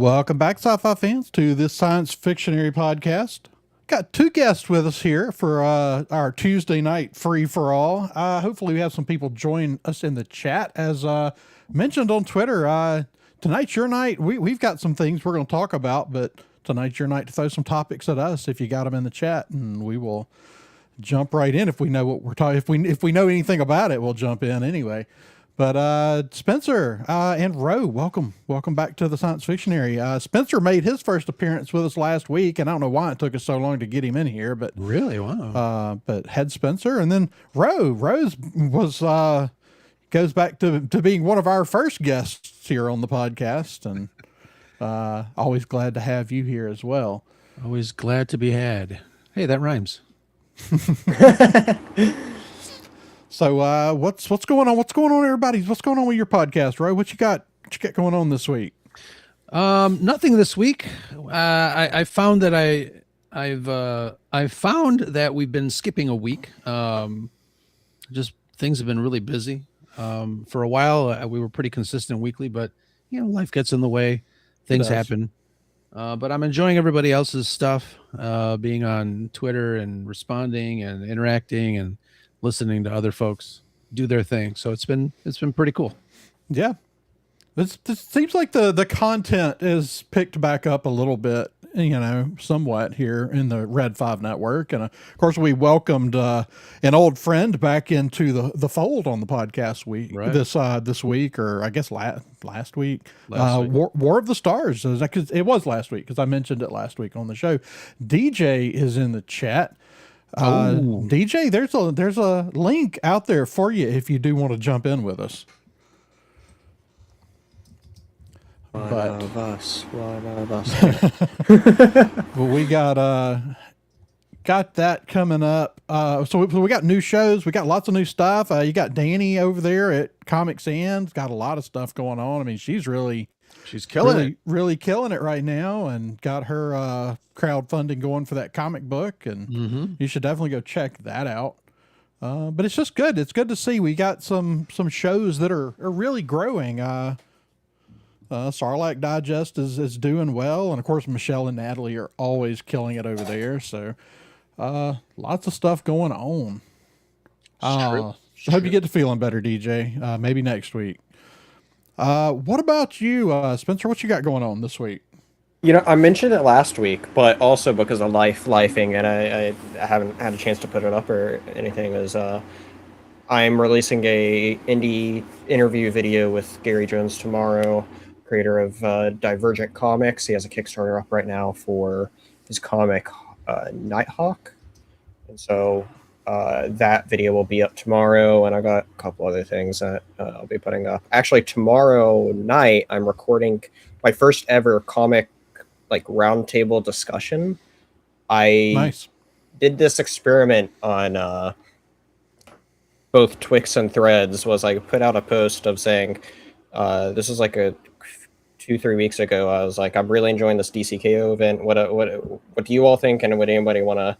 Welcome back, sci-fi fans, to this Science Fictionary podcast. Got two guests with us here for our Tuesday night free-for-all. Hopefully we have some people join us in the chat. As mentioned on Twitter, tonight's your night. We've got some things we're going to talk about, but tonight's your night to throw some topics at us if you got them in the chat, and we will jump right in if we know what we're talking. If we know anything about it, we'll jump in anyway. But Spencer and Ro, welcome back to the Science Fictionary. Spencer made his first appearance with us last week, and I don't know why it took us so long to get him in here. But really, wow. But had Spencer, and then Rose was goes back to being one of our first guests here on the podcast, and always glad to have you here as well. Always glad to be had. Hey, that rhymes. So what's going on? What's going on, everybody? What's going on with your podcast, Ro? What you got going on this week? Nothing this week. I found that I found that we've been skipping a week. Just things have been really busy. For a while, we were pretty consistent weekly, but life gets in the way. Things happen. But I'm enjoying everybody else's stuff, being on Twitter and responding and interacting and listening to other folks do their thing. So it's been pretty cool. Yeah. This seems like the content is picked back up a little bit, somewhat here in the Red 5 network. And of course we welcomed an old friend back into the fold on the podcast this week, or I guess last week. War of the Stars. It was last week because I mentioned it last week on the show. DJ is in the chat. DJ, there's a link out there for you if you do want to jump in with us. One of us. Well, we got that coming up. So we got new shows. We got lots of new stuff. You got Danny over there at Comics And's got a lot of stuff going on. I mean, she's killing it. Really killing it right now, and got her crowdfunding going for that comic book, and you should definitely go check that out. But it's just good. It's good to see we got some shows that are really growing. Sarlacc Digest is doing well, and of course Michelle and Natalie are always killing it over there. So lots of stuff going on. I hope you get to feeling better, DJ. Maybe next week. What about you, Spencer? What you got going on this week? I mentioned it last week, but also because of lifing, and I haven't had a chance to put it up or anything, is I'm releasing a indie interview video with Gary Jones tomorrow, creator of Divergent Comics. He has a Kickstarter up right now for his comic Nighthawk. And so that video will be up tomorrow, and I got a couple other things that I'll be putting up. Actually, tomorrow night I'm recording my first ever comic roundtable discussion. I did this experiment on both Twix and Threads. Was I put out a post of saying this is like a 2-3 weeks ago. I was like, I'm really enjoying this DCKO event. What do you all think? And would anybody want to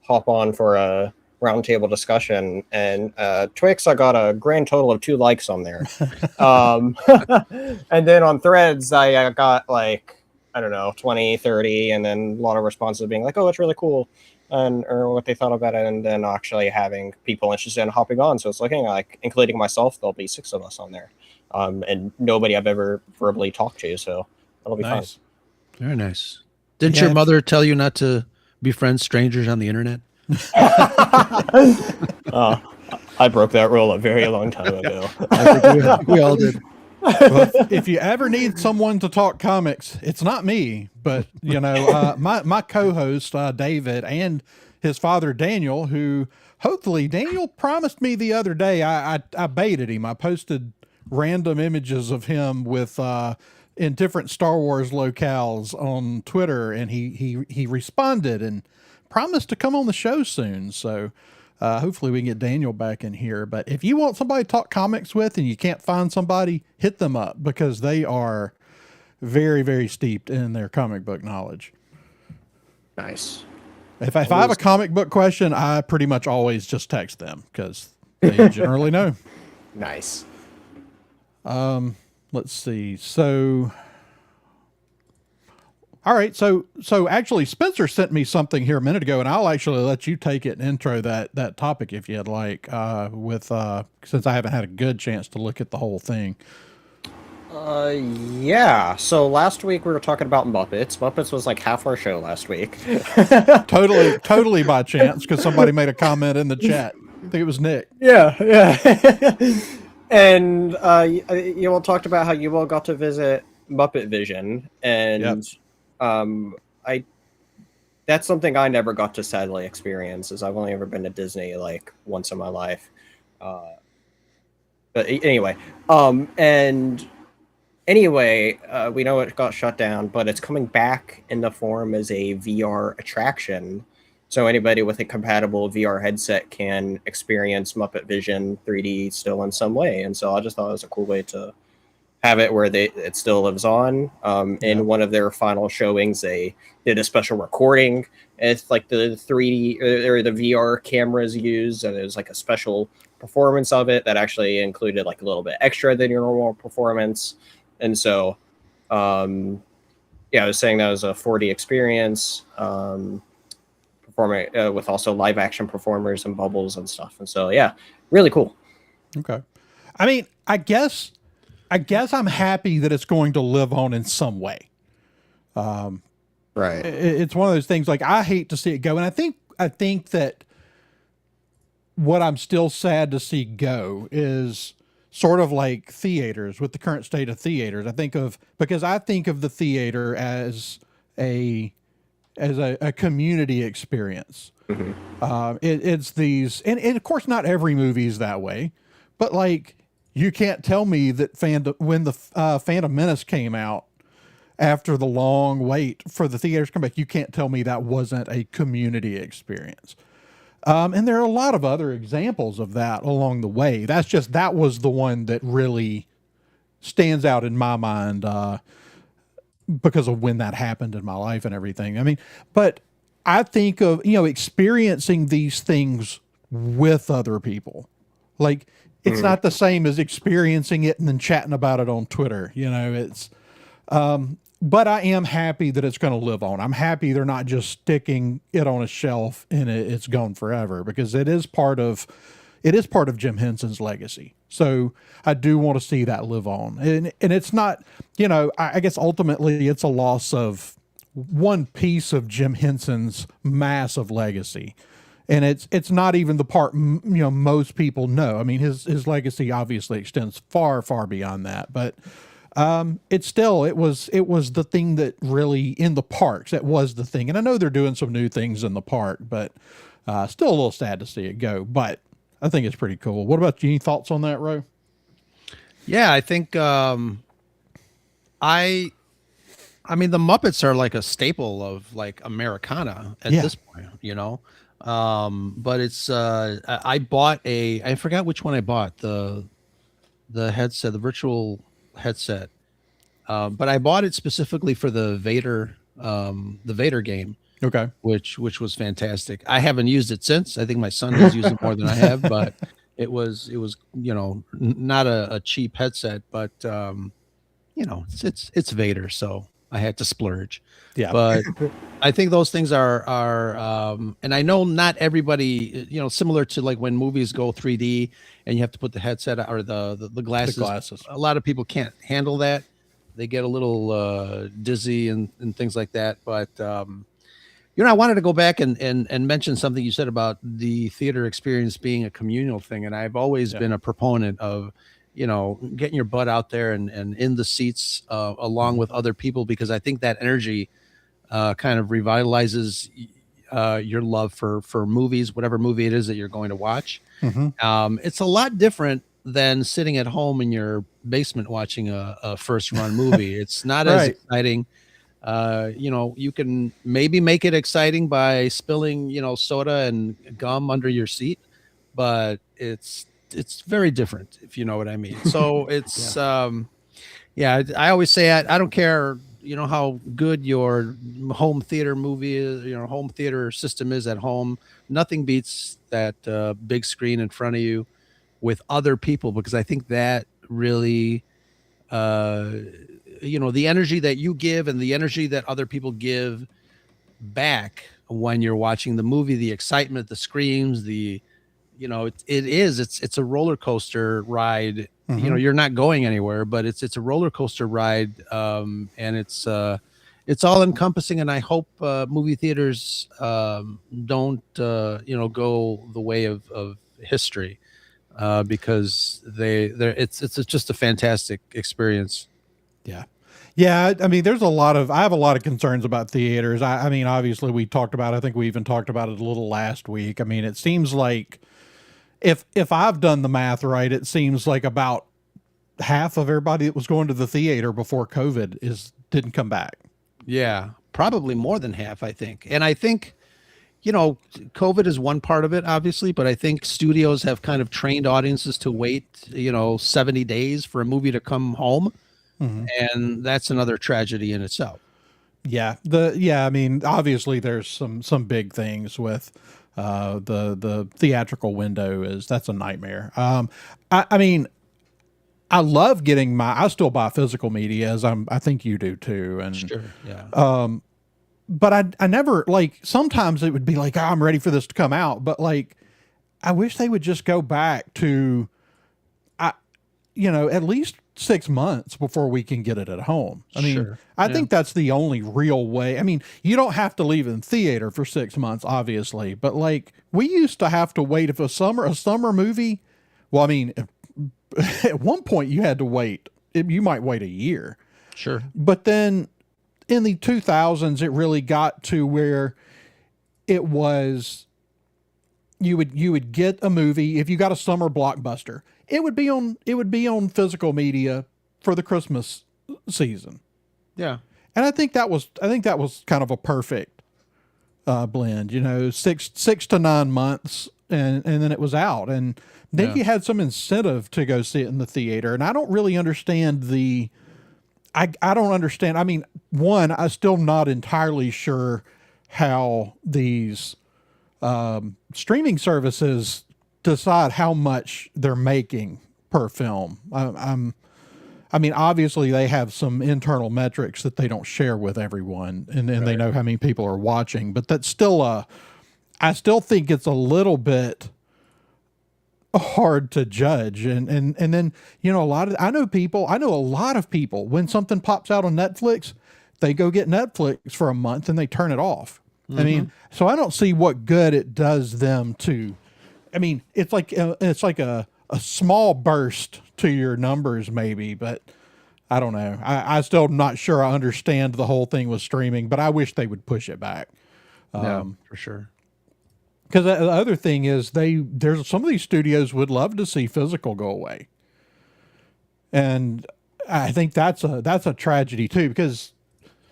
hop on for a roundtable discussion? And Twix, I got a grand total of 2 likes on there. And then on Threads, I got 20, 30, and then a lot of responses being like, oh, it's really cool, or what they thought about it, and then actually having people interested in hopping on. So it's looking like, including myself, there'll be 6 of us on there. And nobody I've ever verbally talked to, so that'll be fun. Very nice. Didn't your mother tell you not to befriend strangers on the internet? I broke that rule a very long time ago. I think we all did. Well, if you ever need someone to talk comics, it's not me, but my co-host David and his father Daniel, who hopefully Daniel promised me the other day. I baited him. I posted random images of him with in different Star Wars locales on Twitter, and he responded and promised to come on the show soon. So hopefully we can get Daniel back in here. But if you want somebody to talk comics with and you can't find somebody, hit them up, because they are very, very steeped in their comic book knowledge. Nice. If I have a comic book question, I pretty much always just text them because they generally know. Nice. Let's see. So All right, so actually, Spencer sent me something here a minute ago, and I'll actually let you take it and intro that topic if you'd like. With since I haven't had a good chance to look at the whole thing. Yeah. So last week we were talking about Muppets. Muppets was like half our show last week. Totally by chance because somebody made a comment in the chat. I think it was Nick. Yeah, yeah. And you all talked about how you all got to visit Muppet Vision, Yep. and I that's something I never got to sadly experience, as I've only ever been to Disney like once in my life. Uh, anyway, and anyway, we know it got shut down, but it's coming back in the form as a VR attraction. So anybody with a compatible VR headset can experience Muppet Vision 3D still in some way. And so I just thought it was a cool way to have it where it still lives on. In one of their final showings, they did a special recording. It's like the 3D or the VR cameras used, and it was like a special performance of it that actually included like a little bit extra than your normal performance. And so, yeah, I was saying that was a 4D experience, performing with also live action performers and bubbles and stuff. And so, yeah, really cool. Okay. I mean, I guess I'm happy that it's going to live on in some way. Right. It's one of those things like I hate to see it go, and I think that what I'm still sad to see go is sort of like theaters with the current state of theaters. Because I think of the theater as a community experience. It's these, and of course, not every movie is that way, but like you can't tell me that when the Phantom Menace came out after the long wait for the theaters to come back, you can't tell me that wasn't a community experience. And there are a lot of other examples of that along the way. That was the one that really stands out in my mind because of when that happened in my life and everything. I mean, but I think of, experiencing these things with other people. Like, it's not the same as experiencing it and then chatting about it on Twitter. But I am happy that it's going to live on. I'm happy they're not just sticking it on a shelf and it's gone forever, because it is part of Jim Henson's legacy. So I do want to see that live on. And it's not, I guess ultimately it's a loss of one piece of Jim Henson's massive legacy. And it's not even the part, most people know. I mean, his legacy obviously extends far, far beyond that, but it was the thing that really, in the parks, that was the thing. And I know they're doing some new things in the park, but still a little sad to see it go, but I think it's pretty cool. What about you? Any thoughts on that, Ro? Yeah, I think I mean, the Muppets are like a staple of like Americana at this point. But it's I bought I forgot which one I bought, the headset, the virtual headset. But I bought it specifically for the Vader game. Okay. Which was fantastic. I haven't used it since. I think my son has used it more than I have, but it was not a cheap headset, but it's Vader, so I had to splurge. Yeah. But I think those things are and I know not everybody, similar to like when movies go 3D and you have to put the headset or the glasses. The glasses. A lot of people can't handle that. They get a little dizzy and things like that. But I wanted to go back and mention something you said about the theater experience being a communal thing. And I've always been a proponent of, getting your butt out there and in the seats along with other people, because I think that energy kind of revitalizes your love for movies, whatever movie it is that you're going to watch. It's a lot different than sitting at home in your basement watching a first run movie. It's not as exciting. You can maybe make it exciting by spilling, soda and gum under your seat, but it's very different, if you know what I mean. So it's, I always say, I don't care, how good your home theater movie is, home theater system is at home. Nothing beats that big screen in front of you with other people, because I think that really the energy that you give and the energy that other people give back when you're watching the movie, the excitement, the screams, it's a roller coaster ride. You're not going anywhere, but it's a roller coaster ride. And it's all encompassing. And I hope movie theaters don't go the way of history, because it's just a fantastic experience. Yeah. Yeah. I mean, I have a lot of concerns about theaters. I mean, obviously I think we even talked about it a little last week. I mean, it seems like if I've done the math right, it seems like about half of everybody that was going to the theater before COVID didn't come back. Yeah, probably more than half, I think. And I think, COVID is one part of it, obviously, but I think studios have kind of trained audiences to wait, 70 days for a movie to come home. And that's another tragedy in itself. Yeah. I mean, obviously there's some big things with the theatrical window that's a nightmare. I mean, I love I still buy physical media, as I think you do too. And sure, yeah. But I never, like, sometimes it would be like, oh, I'm ready for this to come out. But like, I wish they would just go back to, at least 6 months before we can get it at home. I mean, Sure. I think that's the only real way. I mean, you don't have to leave in theater for 6 months, obviously, but like, we used to have to wait if a summer movie. Well, I mean, at one point you had to wait. You might wait a year. Sure. But then in the 2000s, it really got to where it was, you would get a movie. If you got a summer blockbuster, it would be on physical media for the Christmas season. Yeah. And I think that was kind of a perfect blend, 6 to 9 months, and then it was out. And then you had some incentive to go see it in the theater. And I don't really understand I don't understand. I mean, one, I'm still not entirely sure how these streaming services decide how much they're making per film. I mean, obviously they have some internal metrics that they don't share with everyone, and they know how many people are watching, but that's still I still think it's a little bit hard to judge. And then, I know a lot of people, when something pops out on Netflix, they go get Netflix for a month and they turn it off. I mean, so I don't see what good it does them to, I mean, it's like a small burst to your numbers maybe, but I don't know. I still not sure I understand the whole thing with streaming, but I wish they would push it back. For sure. Because the other thing is there's some of these studios would love to see physical go away. And I think that's a tragedy too, because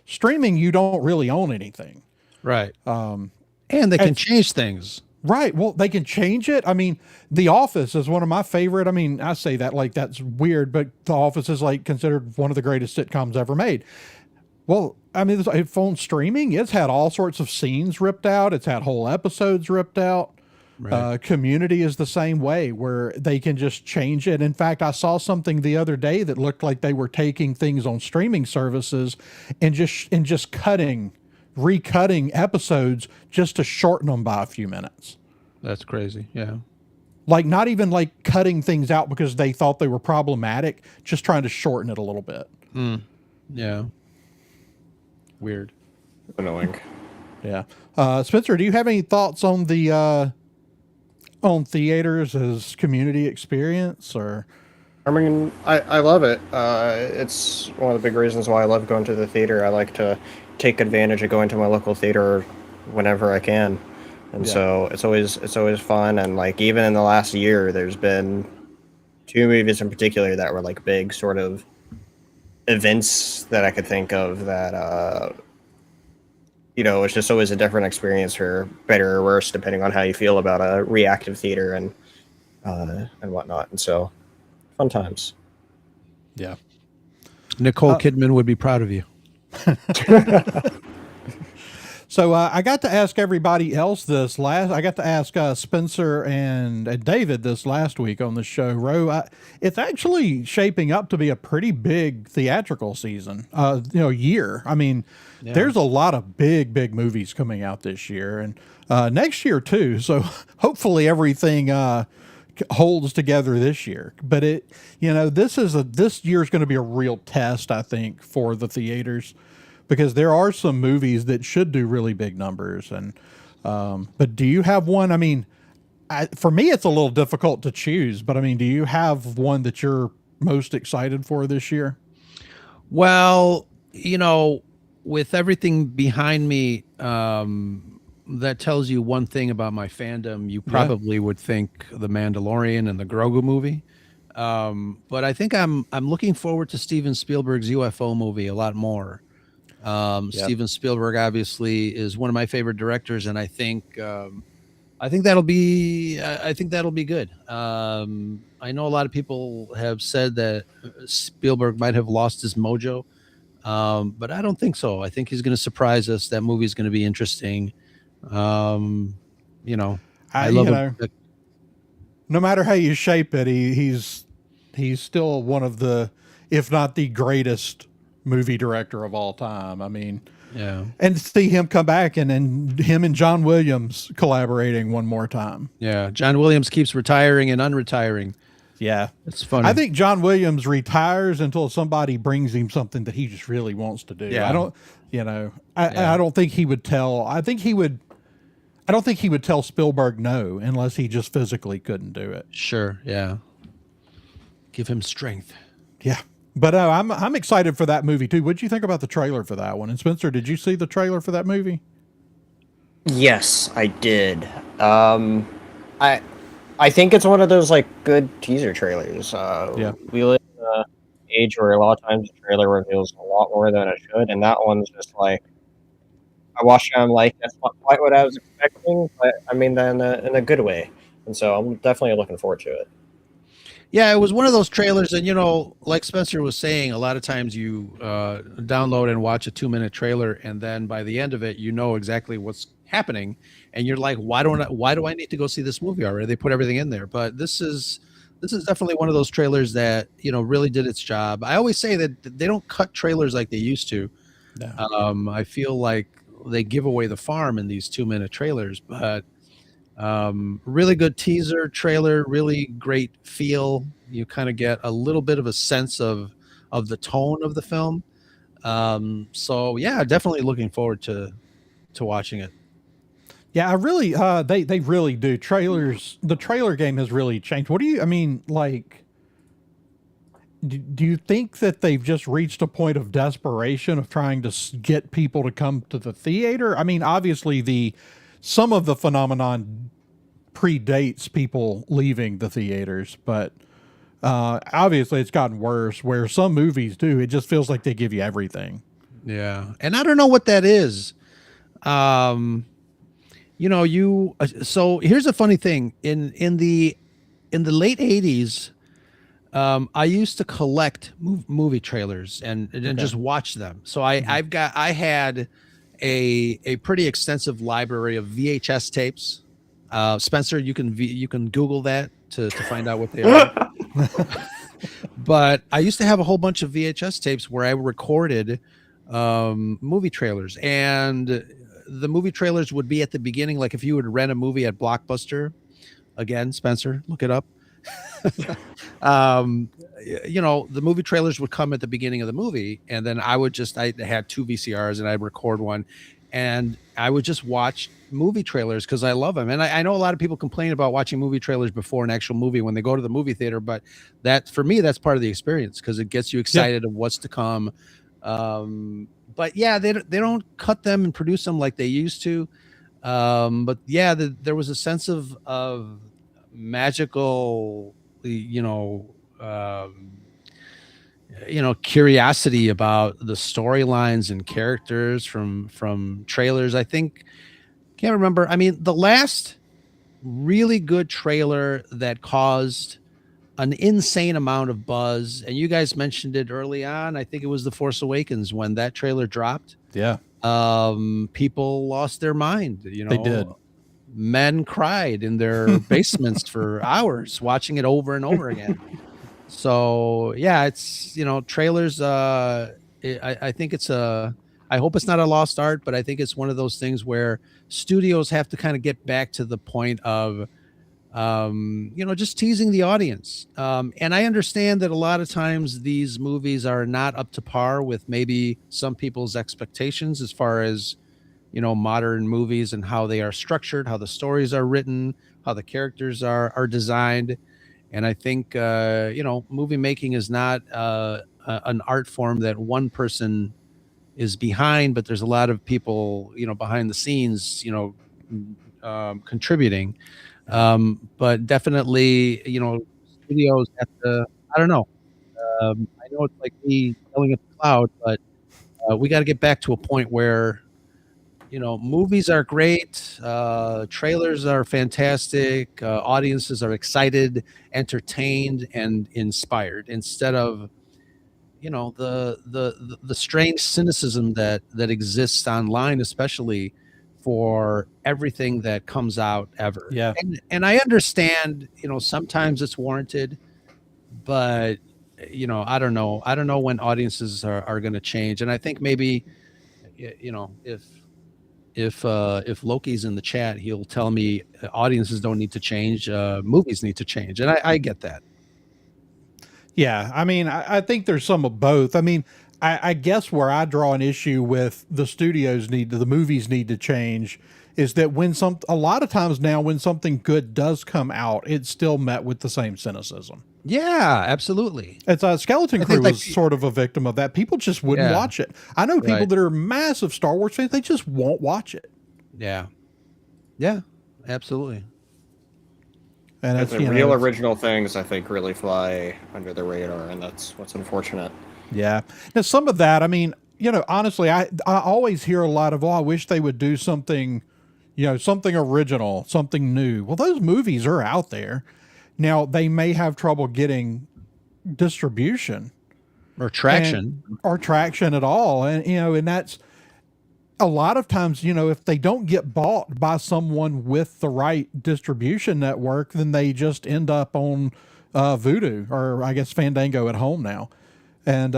streaming, you don't really own anything. Right. And they can change things. Right. Well, they can change it. I mean, The Office is one of my favorite. I mean, I say that like that's weird, but The Office is like considered one of the greatest sitcoms ever made. Well, I mean, it's on streaming. It's had all sorts of scenes ripped out. It's had whole episodes ripped out. Right. Community is the same way, where they can just change it. In fact, I saw something the other day that looked like they were taking things on streaming services and just recutting episodes just to shorten them by a few minutes. That's crazy. Yeah. Like, not even like cutting things out because they thought they were problematic, just trying to shorten it a little bit. Yeah. Weird. Annoying. Yeah. Spencer, do you have any thoughts on the on theaters as community experience? Or I mean, I love it. It's one of the big reasons why I love going to the theater. I like to take advantage of going to my local theater whenever I can. And so it's always fun. And like, even in the last year, there's been 2 movies in particular that were like big sort of events that I could think of that, it's just always a different experience, for better or worse, depending on how you feel about a reactive theater and whatnot. And so, fun times. Yeah. Nicole Kidman would be proud of you. So I got to ask everybody else this last. I got to ask Spencer and David this last week on the show. It's actually shaping up to be a pretty big theatrical season. Year. I mean, there's a lot of big movies coming out this year and next year too. So hopefully everything holds together this year. But this year's going to be a real test, I think, for the theaters. Because there are some movies that should do really big numbers, but do you have one? I mean, for me, it's a little difficult to choose. But I mean, do you have one that you're most excited for this year? Well, with everything behind me, that tells you one thing about my fandom. You probably would think The Mandalorian and the Grogu movie. But I think I'm looking forward to Steven Spielberg's UFO movie a lot more. Steven Spielberg obviously is one of my favorite directors, and I think that'll be good. I know a lot of people have said that Spielberg might have lost his mojo, but I don't think so. I think he's going to surprise us. That movie is going to be interesting. I love it. No matter how you shape it, he's still one of the, if not the greatest movie director of all time. I mean, and to see him come back and him and John Williams collaborating one more time. Yeah. John Williams keeps retiring and unretiring. Yeah. It's funny. I think John Williams retires until somebody brings him something that he just really wants to do. Yeah. I don't think he would tell, I don't think he would tell Spielberg no unless he just physically couldn't do it. Sure. Yeah. Give him strength. Yeah. But I'm excited for that movie too. What'd you think about the trailer for that one? And Spencer, did you see the trailer for that movie? Yes, I did. I think it's one of those like good teaser trailers. We live in an age where a lot of times the trailer reveals a lot more than it should, and that one's just like I watched it. I'm like, that's not quite what I was expecting, but I mean that in a good way. And so I'm definitely looking forward to it. Yeah, it was one of those trailers, and like Spencer was saying, a lot of times you download and watch a 2-minute trailer, and then by the end of it, you know exactly what's happening, and you're like, why do I need to go see this movie already? They put everything in there. But this is definitely one of those trailers that really did its job. I always say that they don't cut trailers like they used to. No. I feel like they give away the farm in these 2-minute trailers, but. Really good teaser trailer, really great feel. You kind of get a little bit of a sense of the tone of the film. So yeah, definitely looking forward to watching it. Yeah, I really, they really do. Trailers, the trailer game has really changed. Do you think that they've just reached a point of desperation of trying to get people to come to the theater? I mean, obviously some of the phenomenon predates people leaving the theaters, but obviously it's gotten worse where some movies do. It just feels like they give you everything. Yeah. And I don't know what that is. So here's a funny thing in the late 80s, I used to collect movie trailers and just watch them. So I had a pretty extensive library of VHS tapes. Spencer, you can Google that to find out what they are. But I used to have a whole bunch of VHS tapes where I recorded movie trailers, and the movie trailers would be at the beginning. Like if you would rent a movie at Blockbuster, again, Spencer, look it up. The movie trailers would come at the beginning of the movie, and then I had 2 VCRs and I'd record one, and I would just watch movie trailers because I love them. And I know a lot of people complain about watching movie trailers before an actual movie when they go to the movie theater, but for me, that's part of the experience because it gets you excited of what's to come. But yeah, they don't cut them and produce them like they used to. But yeah, there was a sense of magical, curiosity about the storylines and characters from trailers. Can't remember. I mean, the last really good trailer that caused an insane amount of buzz, and you guys mentioned it early on. I think it was The Force Awakens when that trailer dropped. Yeah. people lost their mind. They did. Men cried in their basements for hours watching it over and over again. So yeah, it's trailers. I think it's I hope it's not a lost art, but I think it's one of those things where studios have to kind of get back to the point of just teasing the audience. And I understand that a lot of times these movies are not up to par with maybe some people's expectations as far as modern movies and how they are structured, how the stories are written, how the characters are designed. And I think movie making is not an art form that one person is behind, but there's a lot of people behind the scenes contributing. But definitely studios have to, I don't know, I know it's like me yelling at the cloud, but we got to get back to a point where movies are great, trailers are fantastic, audiences are excited, entertained, and inspired, instead of the strange cynicism that exists online, especially for everything that comes out ever. Yeah. And I understand sometimes it's warranted, but I don't know when audiences are going to change. And I think maybe if Loki's in the chat, he'll tell me audiences don't need to change, movies need to change, and I get that. Yeah, I mean, I think there's some of both. I mean, I guess where I draw an issue with the movies need to change is that a lot of times now when something good does come out, it's still met with the same cynicism. Yeah, absolutely. It's Skeleton Crew was sort of a victim of that. People just wouldn't watch it. I know people that are massive Star Wars fans, they just won't watch it. Yeah. Yeah, absolutely. And it's the real original things, I think, really fly under the radar, and that's what's unfortunate. Yeah. Now, some of that, I mean, honestly, I always hear a lot of, I wish they would do something, something original, something new. Well, those movies are out there. Now, they may have trouble getting distribution. Or traction. Or traction at all. And, and that's, a lot of times, if they don't get bought by someone with the right distribution network, then they just end up on Vudu, or I guess Fandango at home now. And,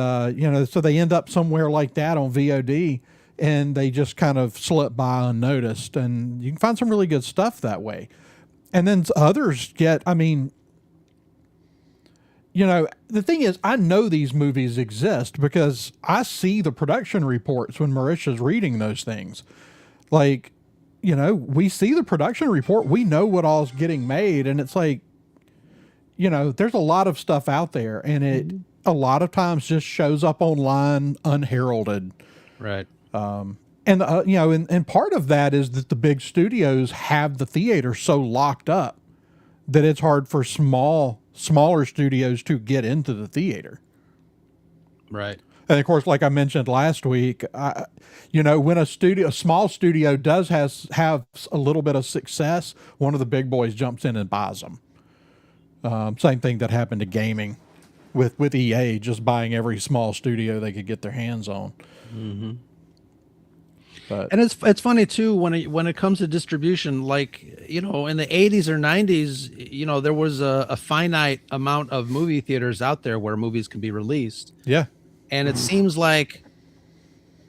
so they end up somewhere like that on VOD, and they just kind of slip by unnoticed. And you can find some really good stuff that way. And then others get, I mean, the thing is, I know these movies exist because I see the production reports when Marisha's reading those things. Like, we see the production report. We know what all's getting made. And it's like, there's a lot of stuff out there, and it a lot of times just shows up online unheralded. Right. And part of that is that the big studios have the theater so locked up that it's hard for smaller studios to get into the theater. Right. And of course, like I mentioned last week, when a small studio does have a little bit of success, one of the big boys jumps in and buys them. Same thing that happened to gaming with EA, just buying every small studio they could get their hands on. Mm-hmm. But, and it's funny too when it comes to distribution, like in the 80s or 90s, there was a finite amount of movie theaters out there where movies can be released. Yeah. And it seems like,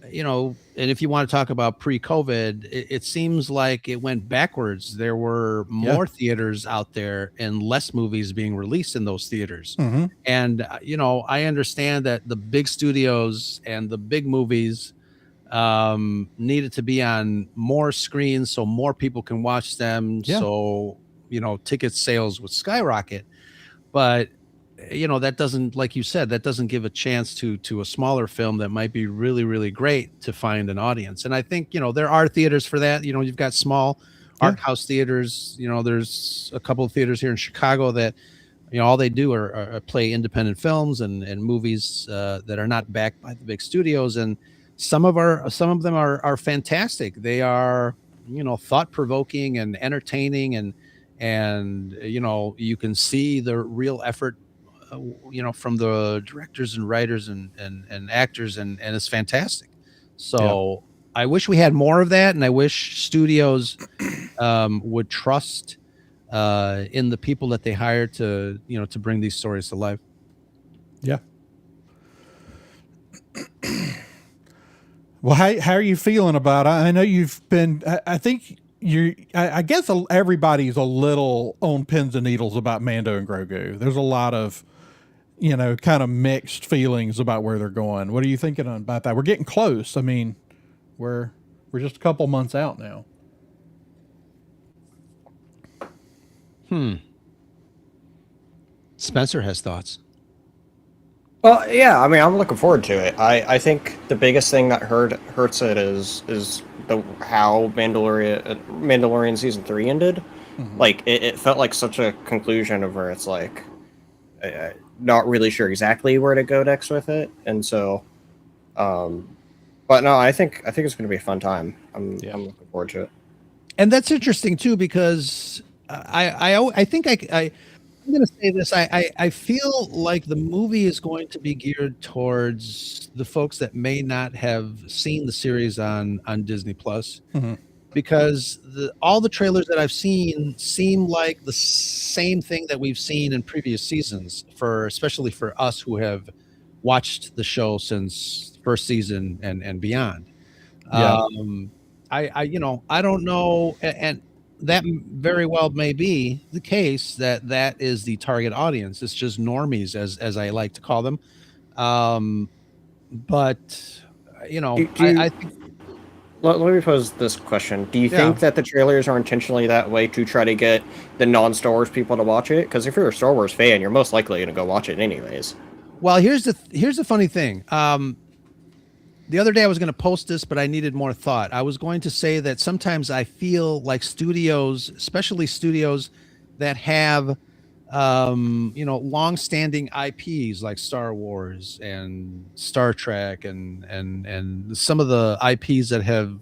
and if you want to talk about pre-COVID, it seems like it went backwards. There were more theaters out there and less movies being released in those theaters. Mm-hmm. And I understand that the big studios and the big movies needed to be on more screens so more people can watch them. Yeah. So, ticket sales would skyrocket. But, that doesn't, like you said, that doesn't give a chance to a smaller film that might be really, really great to find an audience. And I think, there are theaters for that. You've got small art house theaters. There's a couple of theaters here in Chicago that, all they do are play independent films and movies that are not backed by the big studios. And some of them are fantastic. They are, thought-provoking and entertaining, and you can see the real effort, from the directors and writers and actors, and it's fantastic. So, I wish we had more of that, and I wish studios would trust in the people that they hire to, to bring these stories to life. Yeah. Well, how are you feeling about it? I know you've been, I think I guess everybody's a little on pins and needles about Mando and Grogu. There's a lot of, kind of mixed feelings about where they're going. What are you thinking about that? We're getting close. I mean, we're just a couple months out now. Spencer has thoughts. Well, yeah, I mean, I'm looking forward to it. I think the biggest thing that hurts it is how Mandalorian season 3 ended. Mm-hmm. Like it felt like such a conclusion of where it's like not really sure exactly where to go next with it, and so, but no, I think it's going to be a fun time. I'm looking forward to it. And that's interesting too, because I think I'm going to say this. I feel like the movie is going to be geared towards the folks that may not have seen the series on Disney Plus, because all the trailers that I've seen seem like the same thing that we've seen in previous seasons, especially for us who have watched the show since first season and beyond. Yeah. I don't know, and that very well may be the case that is the target audience. It's just normies, as I like to call them. But I think. Let me pose this question: do you think that the trailers are intentionally that way to try to get the non-Star Wars people to watch it? Because if you're a Star Wars fan, you're most likely going to go watch it anyways. Well, here's the funny thing. The other day I was going to post this, but I needed more thought. I was going to say that sometimes I feel like studios, especially studios that have, long-standing IPs like Star Wars and Star Trek and some of the IPs that have,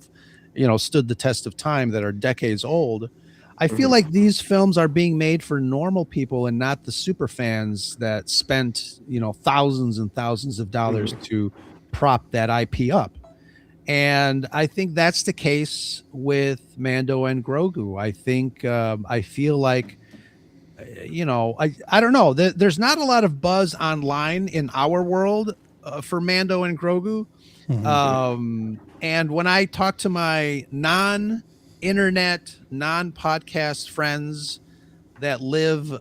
stood the test of time, that are decades old. I feel like these films are being made for normal people and not the super fans that spent, thousands and thousands of dollars to prop that IP up. And I think that's the case with Mando and Grogu. I think I feel like, I don't know. There's not a lot of buzz online in our world for Mando and Grogu. And when I talk to my non-internet, non-podcast friends that live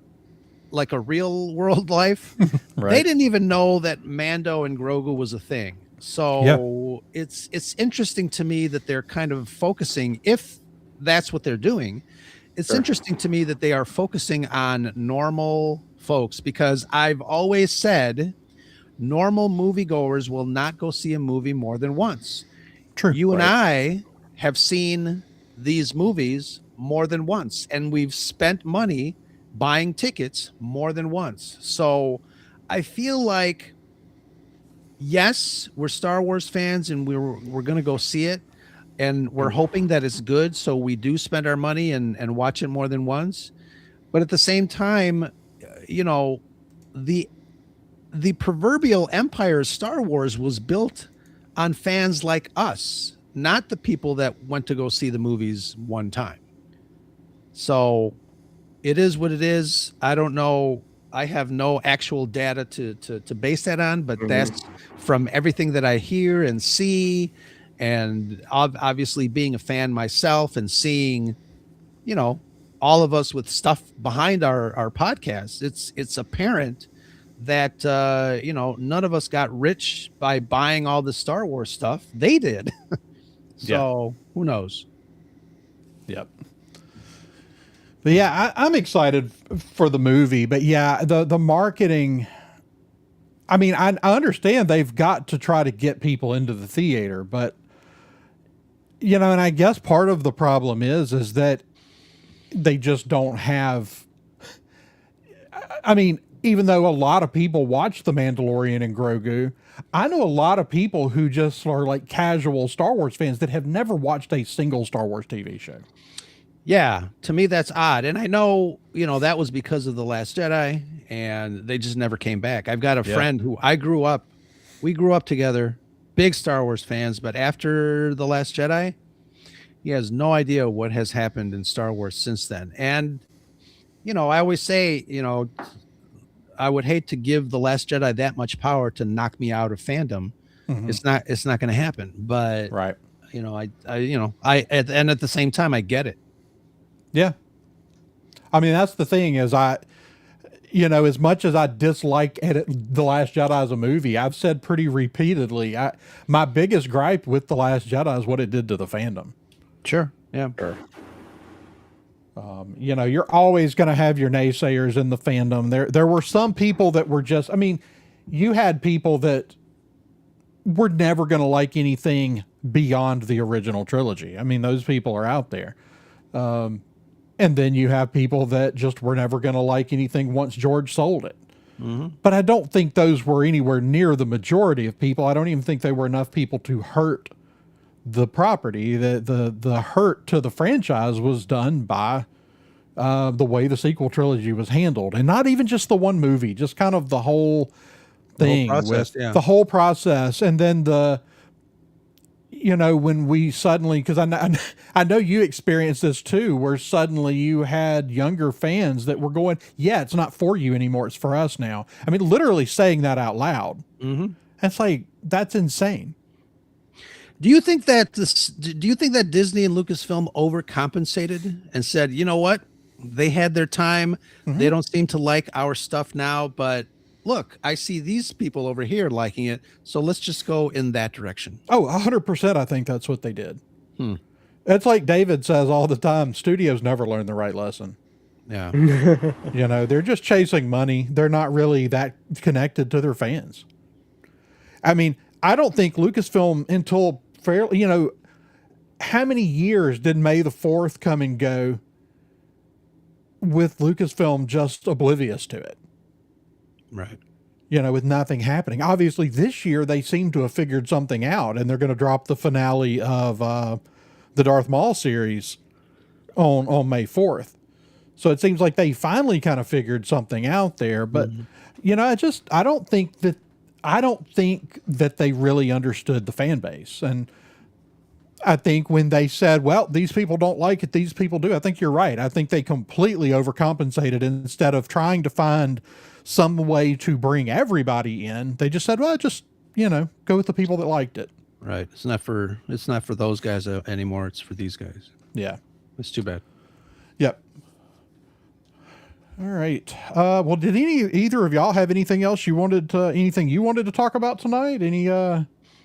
like a real world life, right, they didn't even know that Mando and Grogu was a thing. So it's interesting to me that they're kind of focusing, if that's what they're doing. It's interesting to me that they are focusing on normal folks, because I've always said normal moviegoers will not go see a movie more than once. True. You and I have seen these movies more than once, and we've spent money buying tickets more than once. So I feel like, yes, we're Star Wars fans and we're going to go see it, and we're hoping that it's good, so we do spend our money and watch it more than once. But at the same time, the proverbial empire of Star Wars was built on fans like us, not the people that went to go see the movies one time. So it is what it is. I don't know. I have no actual data to base that on, but that's from everything that I hear and see, and obviously being a fan myself and seeing, all of us with stuff behind our podcast. It's apparent that none of us got rich by buying all the Star Wars stuff. They did. So who knows? Yep. But yeah, I'm excited for the movie. But yeah, the marketing, I mean, I understand they've got to try to get people into the theater, but and I guess part of the problem is that they just don't have, I mean, even though a lot of people watch The Mandalorian and Grogu, I know a lot of people who just are like casual Star Wars fans that have never watched a single Star Wars TV show. Yeah, to me that's odd. And I know, that was because of The Last Jedi, and they just never came back. I've got a friend who we grew up together, big Star Wars fans, but after The Last Jedi, he has no idea what has happened in Star Wars since then. And, I always say, I would hate to give The Last Jedi that much power to knock me out of fandom. Mhm. It's not going to happen. But, Right. and at the same time, I get it. Yeah. I mean, that's the thing is as much as I dislike The Last Jedi as a movie, I've said pretty repeatedly, my biggest gripe with The Last Jedi is what it did to the fandom. Sure. Yeah. Sure. You're always going to have your naysayers in the fandom. There were some people that were just, you had people that were never going to like anything beyond the original trilogy. I mean, those people are out there. And then you have people that just were never going to like anything once George sold it. Mm-hmm. But I don't think those were anywhere near the majority of people. I don't even think they were enough people to hurt the property. The hurt to the franchise was done by the way the sequel trilogy was handled. And not even just the one movie, just kind of the whole thing, the whole process. And then when we suddenly, because I know you experienced this too, where suddenly you had younger fans that were going, yeah, it's not for you anymore, it's for us now. I mean, literally saying that out loud. Mm-hmm. It's like, that's insane. Do you think that Disney and Lucasfilm overcompensated and said, you know what? They had their time. Mm-hmm. They don't seem to like our stuff now, but look, I see these people over here liking it, so let's just go in that direction. Oh, 100%. I think that's what they did. It's like David says all the time, studios never learn the right lesson. Yeah. They're just chasing money. They're not really that connected to their fans. I mean, I don't think Lucasfilm until fairly, how many years did May the 4th come and go with Lucasfilm just oblivious to it? Right. With nothing happening. Obviously, this year they seem to have figured something out, and they're going to drop the finale of the Darth Maul series on May 4th. So it seems like they finally kind of figured something out there. But, I don't think that they really understood the fan base. And I think when they said, well, these people don't like it, these people do, I think you're right. I think they completely overcompensated. Instead of trying to find some way to bring everybody in, they just said, well, just, go with the people that liked it. Right. It's not for those guys anymore. It's for these guys. Yeah. It's too bad. Yep. All right. Well, did either of y'all have anything else anything you wanted to talk about tonight?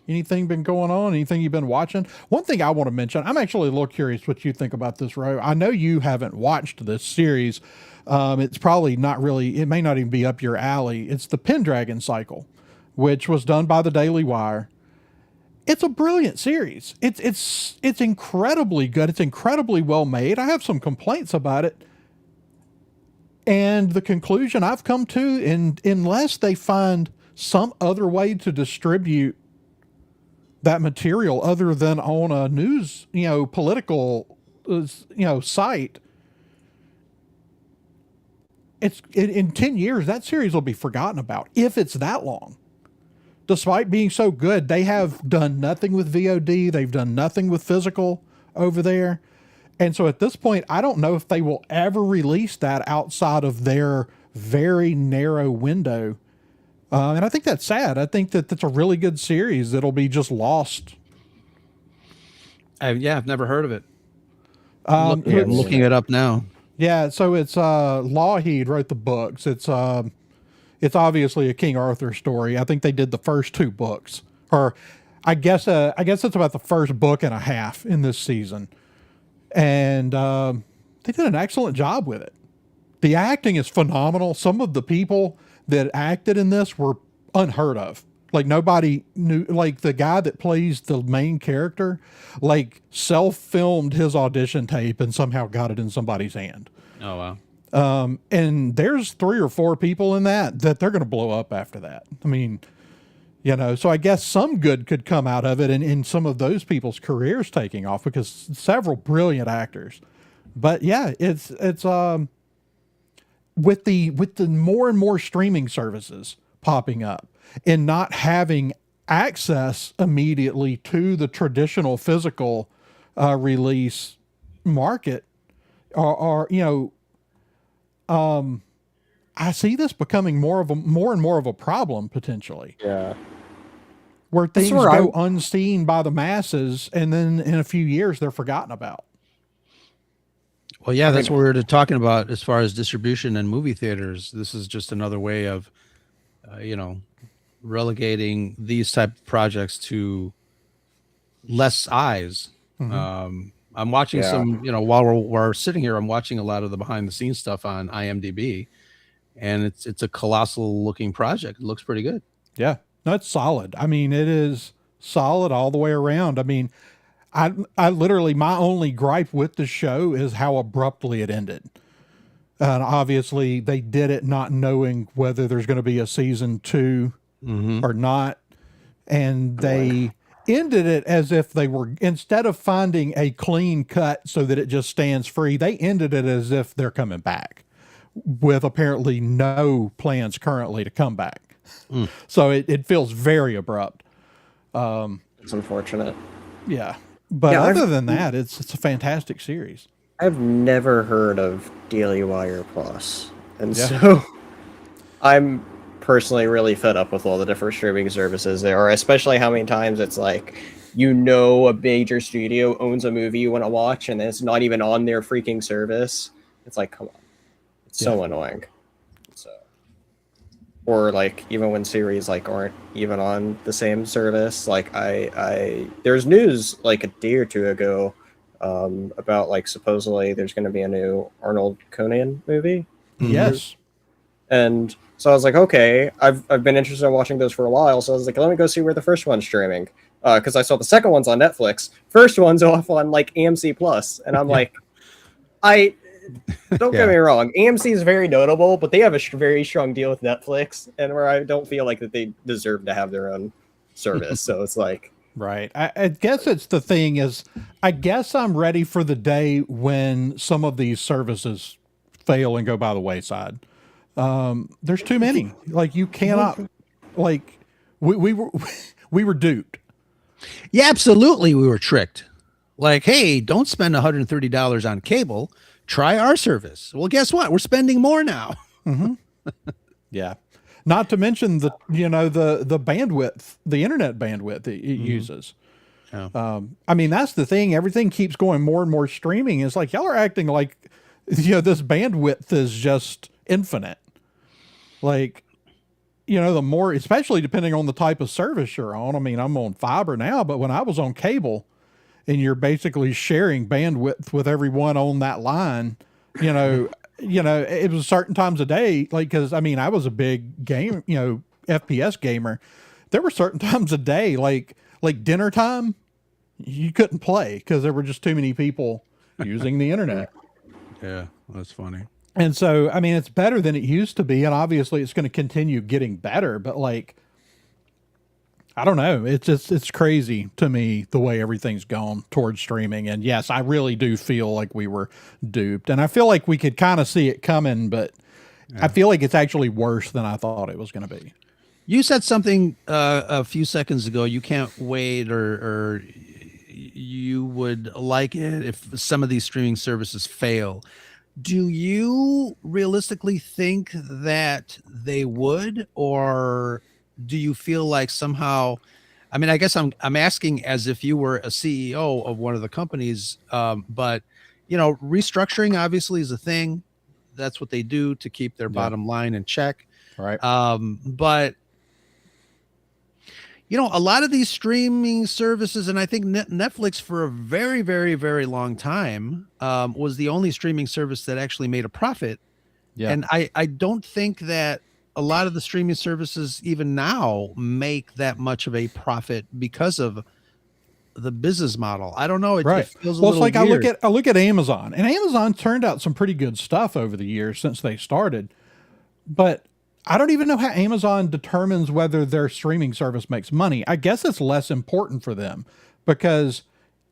Anything been going on? Anything you've been watching? One thing I want to mention, I'm actually a little curious what you think about this, Ro. I know you haven't watched this series. It's probably not really, it may not even be up your alley. It's the Pendragon Cycle, which was done by the Daily Wire. It's a brilliant series. It's incredibly good. It's incredibly well made. I have some complaints about it. And the conclusion I've come to, unless they find some other way to distribute that material other than on a news, political, site, in 10 years, that series will be forgotten about if it's that long. Despite being so good, they have done nothing with VOD. They've done nothing with physical over there. And so at this point, I don't know if they will ever release that outside of their very narrow window. And I think that's sad. I think that that's a really good series that'll be just lost. I've never heard of it. I'm looking it up now. Yeah, so it's Lougheed wrote the books. It's obviously a King Arthur story. I think they did the first 2 books, or I guess it's about the first book and a half in this season, and they did an excellent job with it. The acting is phenomenal. Some of the people that acted in this were unheard of. Like, nobody knew, like, the guy that plays the main character, like, self-filmed his audition tape and somehow got it in somebody's hand. Oh, wow. And there's 3 or 4 people in that they're going to blow up after that. I mean, so I guess some good could come out of it, and in some of those people's careers taking off, because several brilliant actors. But yeah, it's with the more and more streaming services popping up and not having access immediately to the traditional physical release market are I see this becoming more and more of a problem potentially. Yeah. Where That's things where go unseen by the masses, and then in a few years they're forgotten about. Well, yeah, that's mean- what we were talking about as far as distribution and movie theaters. This is just another way of, relegating these type of projects to less eyes. I'm watching some, while we're sitting here, I'm watching a lot of the behind the scenes stuff on IMDb, and it's a colossal looking project. It looks pretty good. Yeah, no, it's solid. I mean, it is solid all the way around. I mean, I literally, my only gripe with the show is how abruptly it ended. And obviously they did it not knowing whether there's going to be a season 2 or not. And they ended it as if they were, instead of finding a clean cut so that it just stands free, they ended it as if they're coming back with apparently no plans currently to come back. So it feels very abrupt. It's unfortunate. Yeah. But Yeah, other than that, it's a fantastic series. I've never heard of Daily Wire Plus, and so I'm personally really fed up with all the different streaming services there are, especially how many times it's like, a major studio owns a movie you want to watch, and it's not even on their freaking service. It's like, come on, it's so annoying. So, or like even when series like aren't even on the same service, like there's news like a day or two ago. About like supposedly there's going to be a new Arnold Conan movie. Yes. And so I was like, okay, I've been interested in watching those for a while. So I was like, let me go see where the first one's streaming. Because I saw the second one's on Netflix. First one's off on like AMC Plus, and I'm like, don't get me wrong, AMC is very notable, but they have a very strong deal with Netflix, and where I don't feel like that they deserve to have their own service. So it's like. Right. I guess it's the thing is, I guess I'm ready for the day when some of these services fail and go by the wayside. There's too many. Like you cannot, like we were duped. Yeah, absolutely. We were tricked. Like, hey, don't spend $130 on cable. Try our service. Well, guess what? We're spending more now. Yeah. Not to mention the bandwidth, the internet bandwidth that it uses. Yeah. I mean, that's the thing. Everything keeps going more and more streaming. It's like y'all are acting like, this bandwidth is just infinite. Like, the more, especially depending on the type of service you're on. I mean, I'm on fiber now, but when I was on cable and you're basically sharing bandwidth with everyone on that line, it was certain times a day, like, cause I mean, I was a big game, FPS gamer. There were certain times a day, like dinner time, you couldn't play cause there were just too many people using the internet. Yeah, that's funny. And so, I mean, it's better than it used to be. And obviously it's going to continue getting better, but like, I don't know. It's crazy to me the way everything's gone towards streaming. And yes, I really do feel like we were duped. And I feel like we could kind of see it coming, but I feel like it's actually worse than I thought it was going to be. You said something a few seconds ago. You can't wait, or you would like it if some of these streaming services fail. Do you realistically think that they would, or do you feel like somehow, I mean, I guess I'm asking as if you were a CEO of one of the companies, but restructuring obviously is a thing. That's what they do to keep their bottom line in check. Right. But a lot of these streaming services, and I think Netflix for a very, very, very long time was the only streaming service that actually made a profit. Yeah. And I don't think that a lot of the streaming services even now make that much of a profit because of the business model. I don't know. It feels a little weird. I look at Amazon, and Amazon turned out some pretty good stuff over the years since they started, but I don't even know how Amazon determines whether their streaming service makes money. I guess it's less important for them because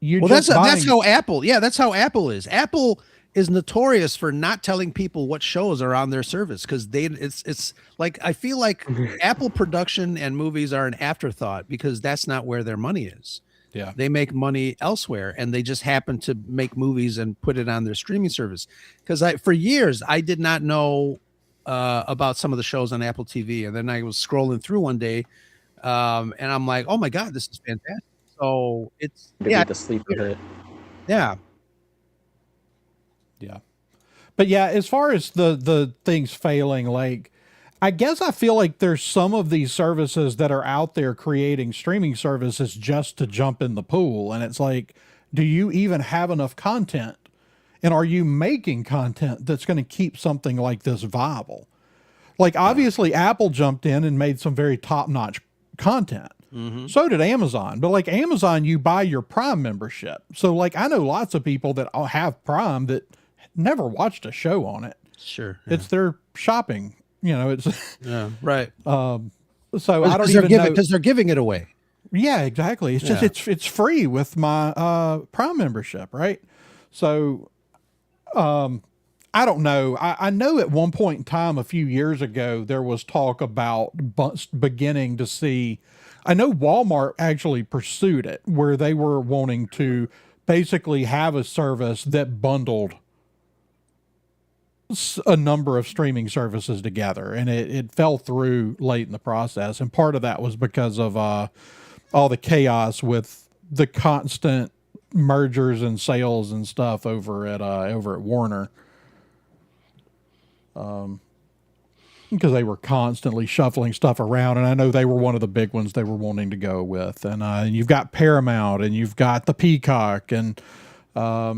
that's how Apple. Yeah, that's how Apple is. Apple is notorious for not telling people what shows are on their service because it's like I feel like Apple production and movies are an afterthought because that's not where their money is. Yeah. They make money elsewhere and they just happen to make movies and put it on their streaming service. Because for years I did not know about some of the shows on Apple TV. And then I was scrolling through one day and I'm like, oh my God, this is fantastic. So it's The sleeper hit. Yeah. Yeah. But yeah, as far as the things failing, like, I guess I feel like there's some of these services that are out there creating streaming services just to jump in the pool. And it's like, do you even have enough content? And are you making content that's going to keep something like this viable? Like, obviously, Apple jumped in and made some very top-notch content. So did Amazon. But like Amazon, you buy your Prime membership. So like, I know lots of people that have Prime that never watched a show on it. Sure. It's their shopping, it's Right. so I don't even know because they're giving it away. Yeah, exactly. It's just it's free with my Prime membership, right? So I don't know. I know at one point in time a few years ago there was talk about beginning to see, I know Walmart actually pursued it where they were wanting to basically have a service that bundled a number of streaming services together, and it fell through late in the process. And part of that was because of all the chaos with the constant mergers and sales and stuff over at Warner. Because they were constantly shuffling stuff around, and I know they were one of the big ones they were wanting to go with. And you've got Paramount, and you've got the Peacock, and I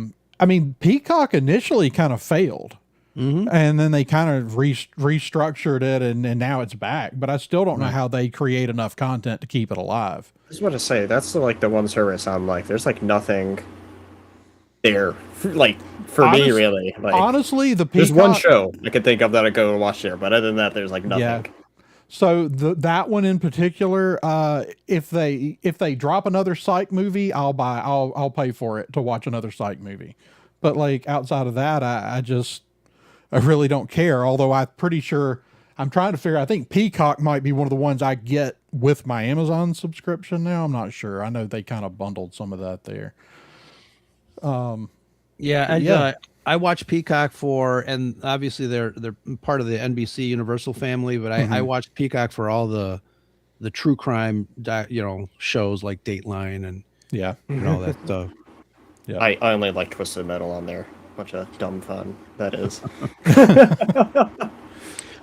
mean, Peacock initially kind of failed. And then they kind of restructured it, and now it's back. But I still don't know how they create enough content to keep it alive. I just want to say that's the one service I'm like, there's like nothing there, like for me really. Like, honestly, the Peacock, there's one show I could think of that I go and watch there, but other than that, there's like nothing. Yeah. So that one in particular, if they drop another Psych movie, I'll pay for it to watch another Psych movie. But like outside of that, I really don't care. Although I'm pretty sure I'm trying to figure, I think Peacock might be one of the ones I get with my Amazon subscription now. I'm not sure. I know they kind of bundled some of that there. I watch Peacock and obviously they're part of the NBC Universal family, but I watch Peacock for all the true crime, shows like Dateline and all that stuff. Yeah. I only like Twisted Metal on there. Bunch of dumb fun, that is.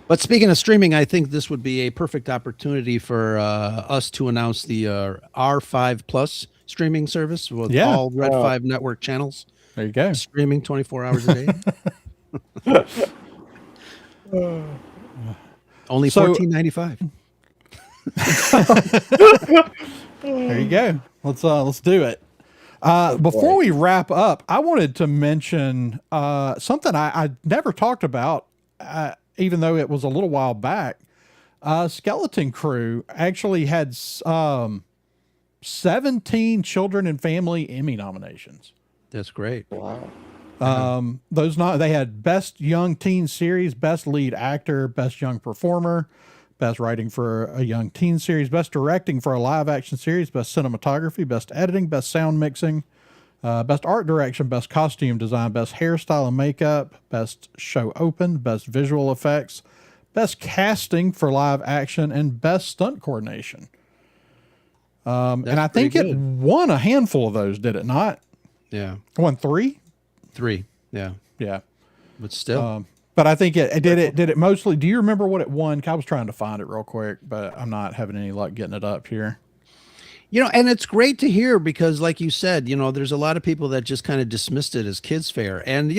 But speaking of streaming, I think this would be a perfect opportunity for us to announce the R5 Plus streaming service with all Red 5 network channels. There you go. Streaming 24 hours a day. Only $14.95. There you go. Let's do it. Before we wrap up, I wanted to mention something I never talked about, even though it was a little while back. Skeleton Crew actually had 17 Children and Family Emmy nominations. That's great. Wow. They had Best Young Teen Series, Best Lead Actor, Best Young Performer, Best Writing for a Young Teen Series, Best Directing for a Live Action Series, Best Cinematography, Best Editing, Best Sound Mixing, Best Art Direction, Best Costume Design, Best Hairstyle and Makeup, Best Show Open, Best Visual Effects, Best Casting for Live Action, and Best Stunt Coordination. And I think it won a handful of those, did it not? Yeah. It won 3? 3. Yeah. Yeah. But still. But I think it did it mostly. Do you remember what it won? I was trying to find it real quick, but I'm not having any luck getting it up here. And it's great to hear because like you said, there's a lot of people that just kind of dismissed it as kids fare. And,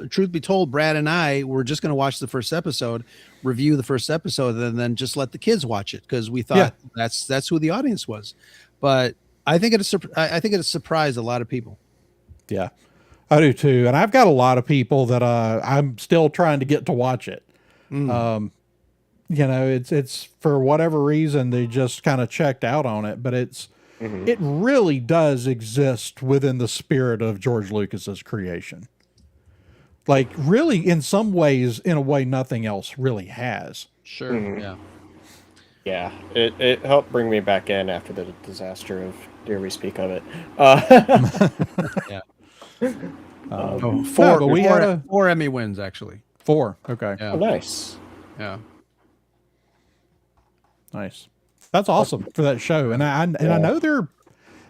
truth be told, Brad and I were just going to watch the first episode, review the first episode, and then just let the kids watch it because we thought that's who the audience was. But I think it surprised a lot of people. Yeah, I do too. And I've got a lot of people that I'm still trying to get to watch it. It's for whatever reason they just kind of checked out on it, but it really does exist within the spirit of George Lucas's creation. Like really, in some ways, in a way, nothing else really has. Sure. Mhm. Yeah. Yeah, it helped bring me back in after the disaster of Dare We Speak of It. Yeah. Um, Oh, No, but we had a four Emmy wins actually. 4. Okay, Yeah. oh, nice. Yeah. nice. That's awesome for that show. And I know they're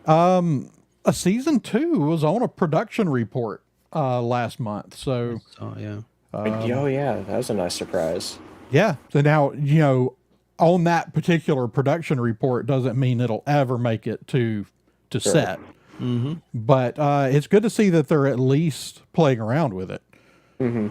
a season 2 was on a production report last month. So So yeah. Oh yeah, that was a nice surprise. yeah. So now, on that particular production report doesn't mean it'll ever make it to Sure. set. Mm-hmm. But it's good to see that they're at least playing around with it. Mm-hmm.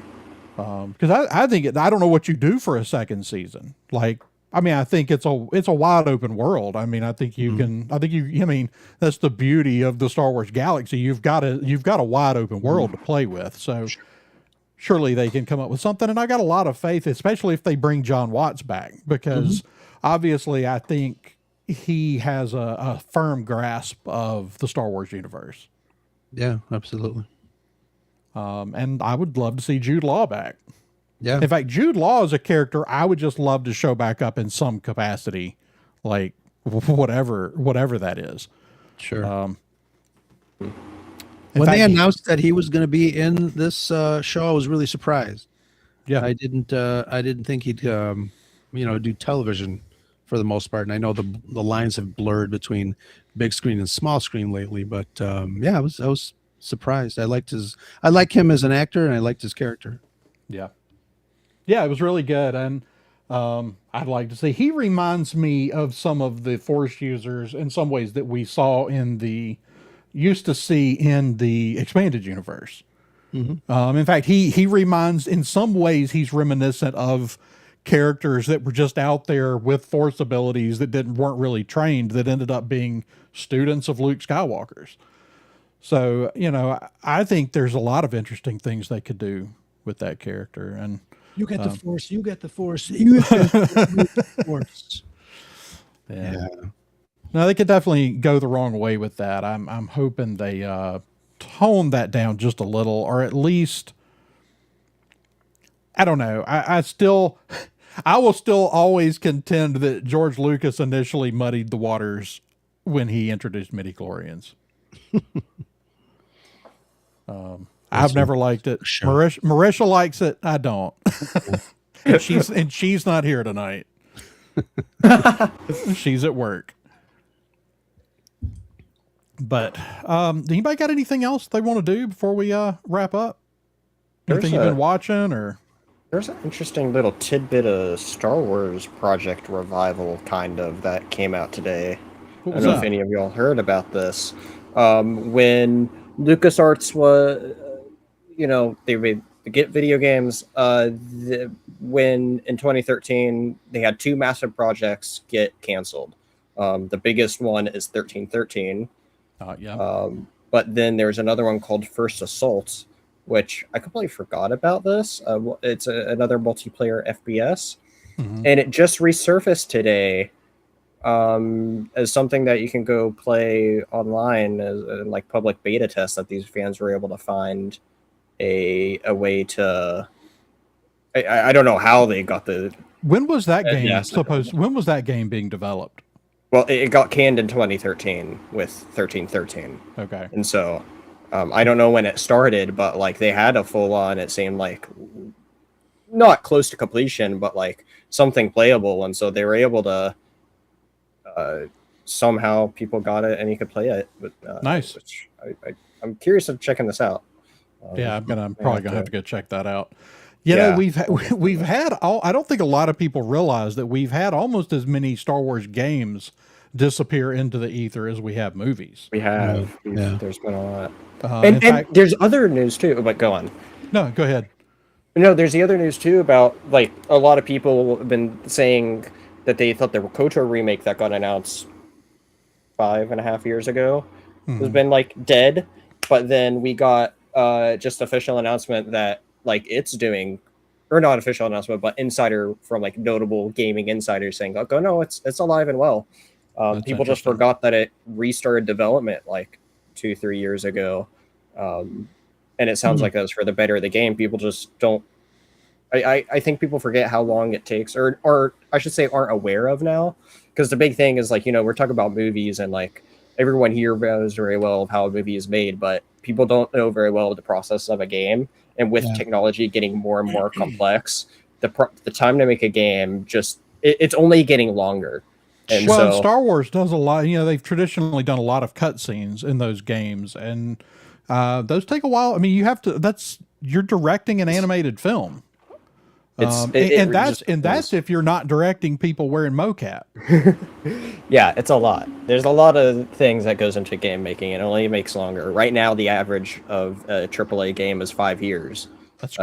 Because I think I don't know what you do for a second season. Like, I mean, I think it's a wide open world. I mean, I think you can. I mean, that's the beauty of the Star Wars galaxy. You've got a wide open world to play with. So surely they can come up with something. And I got a lot of faith, especially if they bring John Watts back, because obviously I think he has a firm grasp of the Star Wars universe. Yeah, absolutely. And I would love to see Jude Law back. Yeah. In fact, Jude Law is a character I would just love to show back up in some capacity, like whatever that is. Sure. In When fact, they announced that he was going to be in this show, I was really surprised. yeah, I didn't think he'd do television for the most part. And I know the lines have blurred between big screen and small screen lately, but yeah, I was surprised. I like him as an actor, and I liked his character. yeah, it was really good, and I'd like to see. He reminds me of some of the Force users in some ways that we used to see in the expanded universe. In fact, he reminds, in some ways, he's reminiscent of characters that were just out there with Force abilities that weren't really trained, that ended up being students of Luke Skywalker's. So, I think there's a lot of interesting things they could do with that character. And You get the Force. You get the Force. You get the Force. yeah. No, they could definitely go the wrong way with that. I'm hoping they tone that down just a little, or at least, I don't know. I will still always contend that George Lucas initially muddied the waters when he introduced midichlorians. I've never liked it. Marisha likes it. I don't. and she's not here tonight. She's at work. But anybody got anything else they want to do before we wrap up? Anything you've been watching, or? There's an interesting little tidbit of Star Wars Project Revival kind of that came out today. I don't know if any of y'all heard about this. When LucasArts was, they would get video games. When in 2013 they had 2 massive projects get canceled. The biggest one is 1313. Yeah. But then there's another one called First Assault, which I completely forgot about this. It's another multiplayer FPS, and it just resurfaced today as something that you can go play online as like public beta test, that these fans were able to find a way to. I don't know how they got the. When was that game When was that game being developed? Well, it got canned in 2013 with 1313. Okay. And so I don't know when it started, but like they had a full on, it seemed like not close to completion, but like something playable. And so they were able to somehow people got it and you could play it. But, nice. Which I'm curious of checking this out. Yeah, I'm probably gonna have to go check that out. We've had I don't think a lot of people realize that we've had almost as many Star Wars games disappear into the ether as we have movies. We have. Yeah. There's been a lot. In fact, and there's other news too, but go on. No, go ahead. No, there's the other news too about like a lot of people have been saying that they thought the KOTOR remake that got announced 5.5 years ago has been like dead, but then we got just official announcement that like it's doing, or not official announcement, but insider from like notable gaming insiders saying, "Oh no, it's alive and well." People just forgot that it restarted development like 2-3 years ago. and it sounds like that's for the better of the game. People just don't. I think people forget how long it takes, or I should say, aren't aware of now. Because the big thing is like, we're talking about movies, and like everyone here knows very well of how a movie is made, but people don't know very well the process of a game. And with technology getting more and more complex, the time to make a game it's only getting longer. And well, Star Wars does a lot. They've traditionally done a lot of cutscenes in those games, and those take a while. I mean, you're directing an animated film. That's if you're not directing people wearing mocap. Yeah, it's a lot. There's a lot of things that goes into game making. It only makes longer. Right now, the average of a AAA game is 5 years,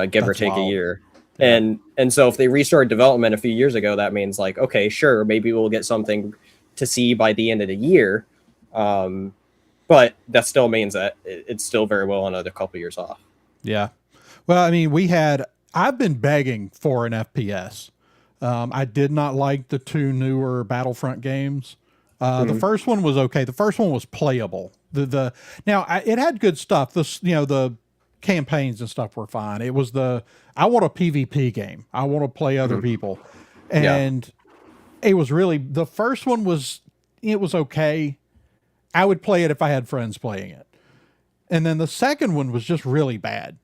give or take a year. Yeah. And so if they restarted development a few years ago, that means like, okay, sure, maybe we'll get something to see by the end of the year. But that still means that it's still very well another couple years off. Yeah. Well, I mean, I've been begging for an FPS. I did not like the 2 newer Battlefront games. The first one was okay. The first one was playable. It had good stuff. The campaigns and stuff were fine. It was I want a PvP game. I want to play other people. And it was really, the first one was okay. I would play it if I had friends playing it. And then the second one was just really bad.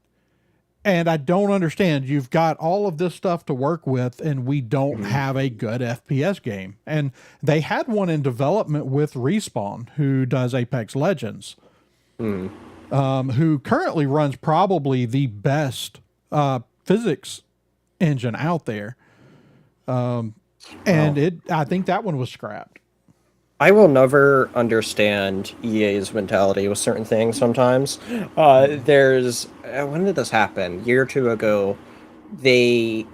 And I don't understand. You've got all of this stuff to work with, and we don't have a good FPS game. And they had one in development with Respawn, who does Apex Legends, who currently runs probably the best physics engine out there. I think that one was scrapped. I will never understand EA's mentality with certain things sometimes. When did this happen? A year or two ago, they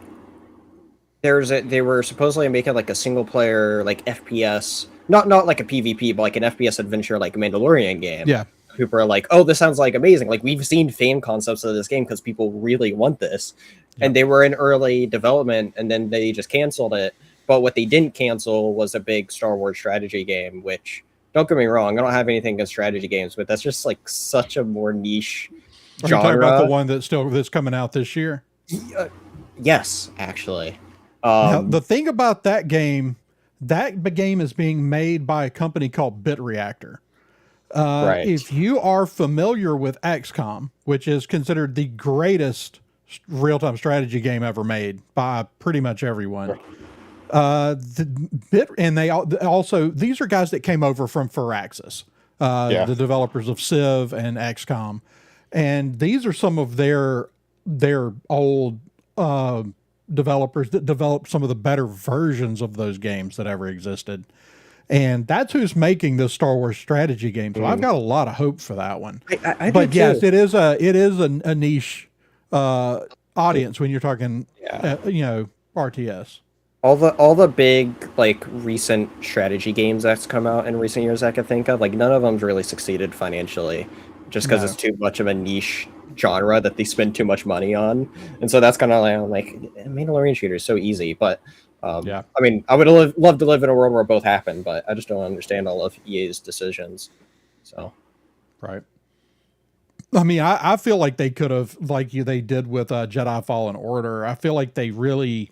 were supposedly making like a single player like FPS, not like a PvP, but like an FPS adventure like Mandalorian game. Yeah. People are like, oh, this sounds like amazing. Like, we've seen fan concepts of this game because people really want this. Yep. And they were in early development, and then they just canceled it. But what they didn't cancel was a big Star Wars strategy game, which, don't get me wrong, I don't have anything against strategy games, but that's just like such a more niche genre. Are you talking about the one that's coming out this year? Yes, actually. Now, the thing about that game is being made by a company called Bit Reactor. Right. If you are familiar with XCOM, which is considered the greatest real-time strategy game ever made by pretty much everyone. Right. These are guys that came over from Firaxis, the developers of Civ and XCOM, and these are some of their old developers that developed some of the better versions of those games that ever existed, and that's who's making the Star Wars strategy game. So I've got a lot of hope for that one. But yes, it is a niche audience when you're talking, RTS. All the big like recent strategy games that's come out in recent years I can think of, like none of them's really succeeded financially, just because it's too much of a niche genre that they spend too much money on, and so that's kind of like Mandalorian shooter is so easy, but I mean, I would love to live in a world where both happen, but I just don't understand all of EA's decisions. So, right. I mean, I feel like they could have, like they did with Jedi Fallen Order. I feel like they really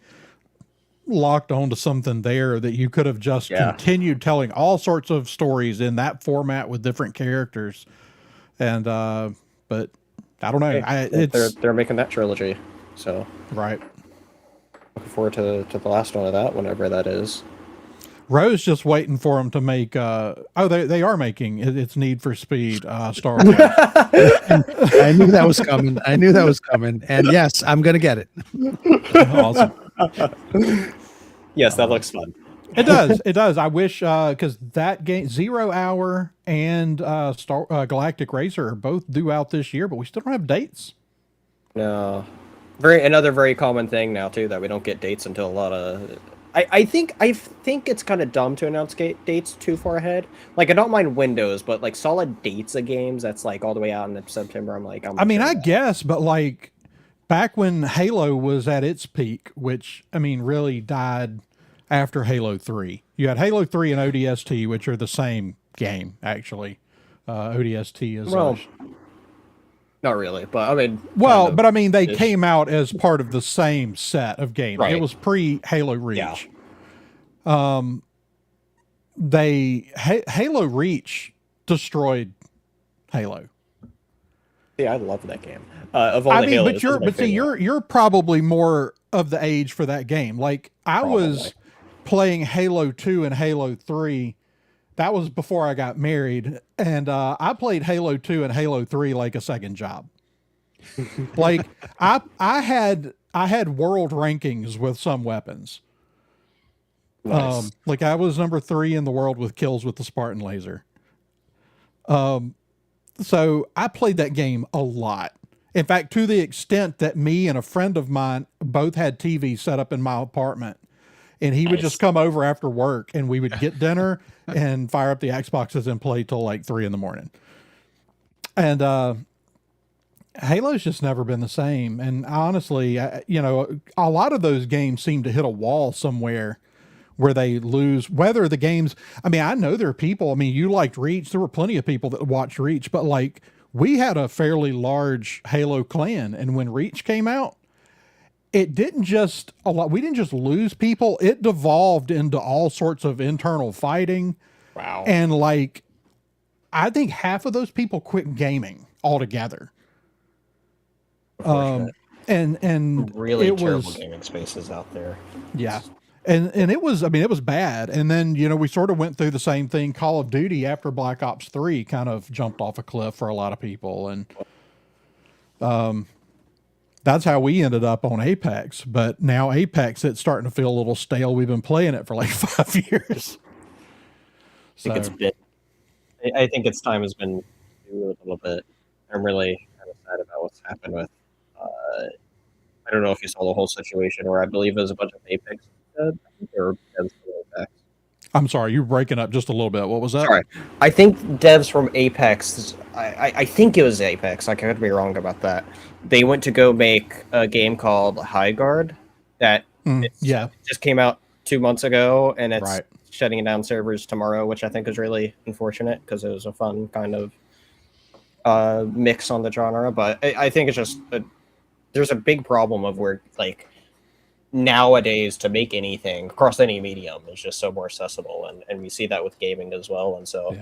locked onto something there that you could have just continued telling all sorts of stories in that format with different characters. And, but I don't know. They're making that trilogy. So, right. Looking forward to the last one of that, whenever that is. Ro's just waiting for them to make, they are making It's Need for Speed, Star Wars. I knew that was coming. And yes, I'm going to get it. Awesome. Yes, that looks fun. It does. I wish, because that game, 0 Hour and Galactic Racer are both due out this year, but we still don't have dates. No. Another very common thing now too, that we don't get dates until a lot of. I think it's kind of dumb to announce dates too far ahead. Like, I don't mind windows, but like solid dates of games that's like all the way out in September, I guess, but like back when Halo was at its peak, which really died after Halo 3. You had Halo 3 and ODST, which are the same game actually. ODST is Not really, but I mean, Well, kind of but I mean, they ish. came out as part of the same set of games. It Right. was pre Halo Yeah. Reach. Halo Reach destroyed Halo. Yeah, I love that game. Of all I the mean, Halos, that's my but see, favorite. you're probably more of the age for that game. Like I Probably. was playing Halo 2 and Halo 3. That was before I got married, and I played Halo 2 and Halo 3 like a second job. Like I had world rankings with some weapons. Nice. Like I was number 3 in the world with kills with the Spartan laser. So I played that game a lot. In fact, to the extent that me and a friend of mine both had TVs set up in my apartment, and he would Nice. just come over after work and we would get dinner and fire up the Xboxes and play till like 3 a.m. And Halo's just never been the same. And honestly, you know, a lot of those games seem to hit a wall somewhere where they lose. Whether the games, I mean, I know there are people, I mean, you liked Reach. There were plenty of people that watched Reach, but like we had a fairly large Halo clan. And when Reach came out, it didn't just we didn't just lose people. It devolved into all sorts of internal fighting. Wow. And like, I think half of those people quit gaming altogether. And Really it terrible was, gaming spaces out there. yeah. And it was, I mean, it was bad. And then, you know, we sort of went through the same thing. Call of Duty after Black Ops 3 kind of jumped off a cliff for a lot of people. And that's how we ended up on Apex. But now Apex, it's starting to feel a little stale. We've been playing it for like 5 years. I think it's been. I think its time has been due a little bit. I'm really kind of sad about what's happened with. I don't know if you saw the whole situation where I believe there's a bunch of Apex or devs from Apex. I'm sorry, you're breaking up just a little bit. What was that? Sorry, I think devs from Apex. I think it was Apex. I could be wrong about that. They went to go make a game called High Guard that just came out 2 months ago, and it's shutting down servers tomorrow, which I think is really unfortunate because it was a fun kind of mix on the genre. But I think it's just there's a big problem of where like nowadays to make anything across any medium is just so more accessible, and we see that with gaming as well. And so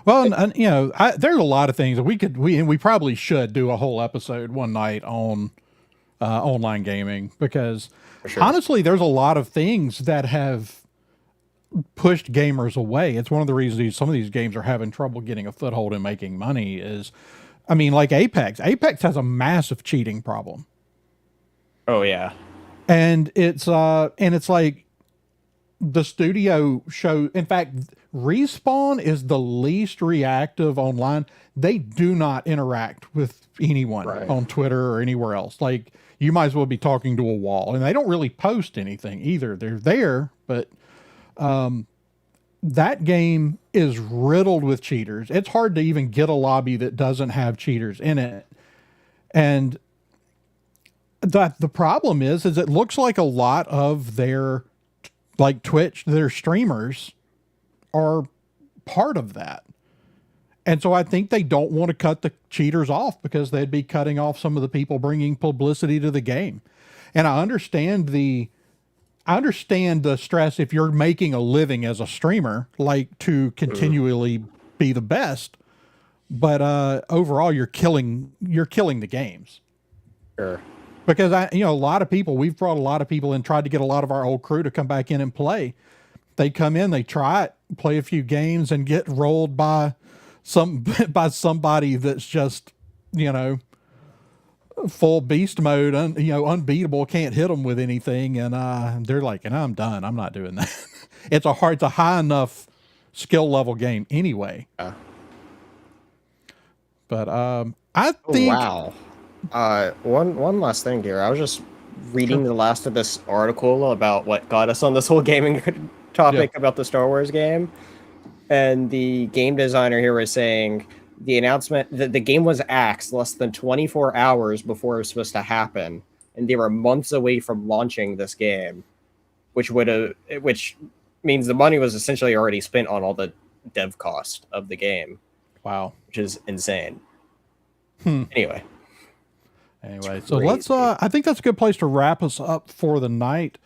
well, and you know, there's a lot of things that we probably should do a whole episode one night on online gaming, because honestly there's a lot of things that have pushed gamers away. It's one of the reasons some of these games are having trouble getting a foothold in making money is, I mean, like Apex has a massive cheating problem. Oh yeah. And it's like the studio show. In fact, Respawn is the least reactive online. They do not interact with anyone on Twitter or anywhere else. Like you might as well be talking to a wall, and they don't really post anything either. They're there, but that game is riddled with cheaters. It's hard to even get a lobby that doesn't have cheaters in it. And the problem is it looks like a lot of their like Twitch, their streamers are part of that. And so I think they don't want to cut the cheaters off because they'd be cutting off some of the people bringing publicity to the game. And I understand the stress if you're making a living as a streamer, like to continually be the best. But overall, you're killing the games. Sure. Because a lot of people, we've brought a lot of people and tried to get a lot of our old crew to come back in and play. They come in, they try it, play a few games, and get rolled by somebody that's just, full beast mode, unbeatable, can't hit them with anything, and they're like, and I'm done. I'm not doing that. It's a high enough skill level game anyway. Yeah. But I think. Wow. One last thing here. I was just reading the last of this article about what got us on this whole gaming topic about the Star Wars game, and the game designer here was saying the announcement that the game was axed less than 24 hours before it was supposed to happen, and they were months away from launching this game, which means the money was essentially already spent on all the dev cost of the game. Wow, which is insane. Anyway. Anyway, so Great. let's, I think that's a good place to wrap us up for the night.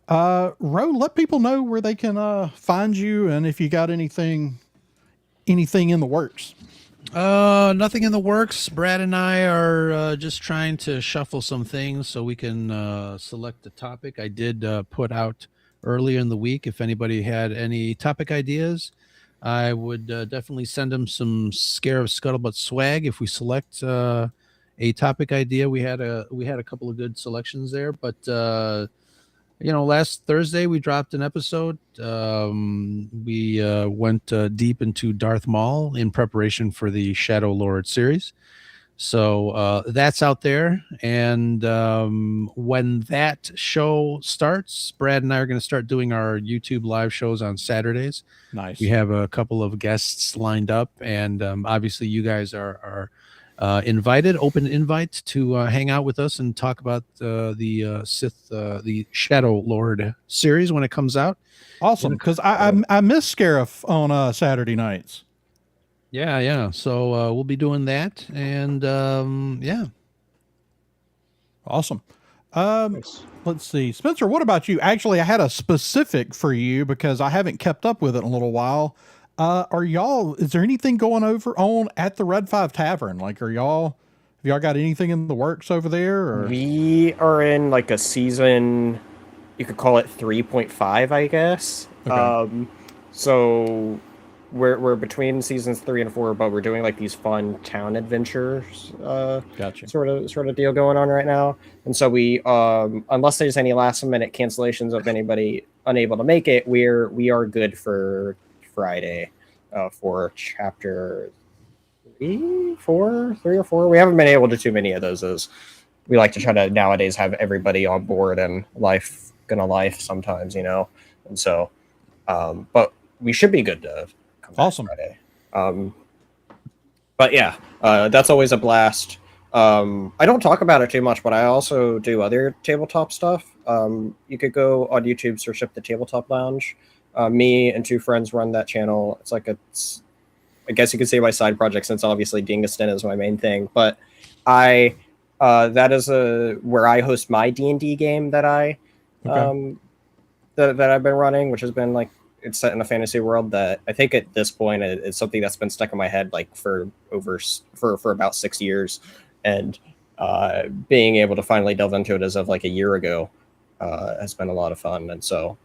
Ro, let people know where they can, find you and if you got anything in the works. Nothing in the works. Brad and I are just trying to shuffle some things so we can select a topic. I did put out earlier in the week if anybody had any topic ideas. I would definitely send them some Scare of Scuttlebutt swag if we select a topic idea. We had a couple of good selections there, but last Thursday we dropped an episode. We went deep into Darth Maul in preparation for the Shadow Lord series. So that's out there. And when that show starts, Brad and I are going to start doing our YouTube live shows on Saturdays. Nice. We have a couple of guests lined up, and obviously you guys are invited, open invite to hang out with us and talk about the Sith, the Shadow Lord series when it comes out. Awesome. Cause I miss Scarif on Saturday nights. Yeah. So we'll be doing that. And yeah. Awesome. Let's see, Spencer, what about you? Actually, I had a specific for you because I haven't kept up with it in a little while. Is there anything going on at the Red 5 Tavern? Like, have y'all got anything in the works over there? Or? We are in like a season, you could call it 3.5, I guess. Okay. So we're between seasons 3 and 4, but we're doing like these fun town adventures, Gotcha. sort of deal going on right now. And so we, unless there's any last minute cancellations of anybody unable to make it, we are good for Friday, for chapter 3 or 4. We haven't been able to do too many of those, as we like to try to nowadays have everybody on board, and life sometimes, and so, but we should be good to come back Awesome. Friday. But yeah, that's always a blast. I don't talk about it too much, but I also do other tabletop stuff. You could go on YouTube, search up the Tabletop Lounge. Me and 2 friends run that channel. It's like I guess you could say my side project, since obviously Dingiston is my main thing. But that is where I host my D&D game that that I've been running, which has been like, it's set in a fantasy world that I think at this point it's something that's been stuck in my head like for about 6 years, and being able to finally delve into it as of like a year ago has been a lot of fun. And so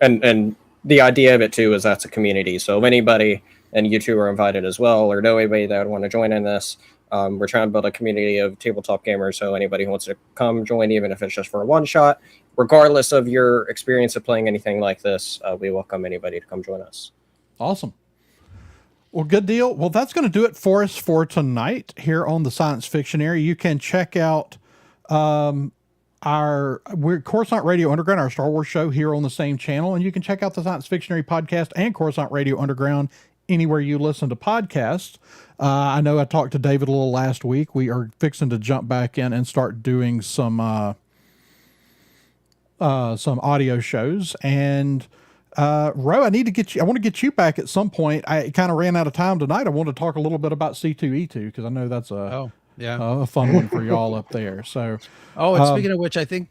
and the idea of it too is that's a community, so if anybody, and you two are invited as well, or know anybody that would want to join in this, we're trying to build a community of tabletop gamers, so anybody who wants to come join, even if it's just for a one shot, regardless of your experience of playing anything like this, we welcome anybody to come join us. Awesome. Well, good deal. Well, that's going to do it for us for tonight here on the Science Fictionary. You can check out we're Coruscant Radio Underground, our Star Wars show, here on the same channel, and you can check out the Science Fictionary podcast and Coruscant Radio Underground anywhere you listen to podcasts. I know I talked to David a little last week. We are fixing to jump back in and start doing some audio shows. And Ro, I want to get you back at some point. I kind of ran out of time tonight. I want to talk a little bit about C2E2 because I know that's a fun one for y'all up there. So, and speaking of which, I think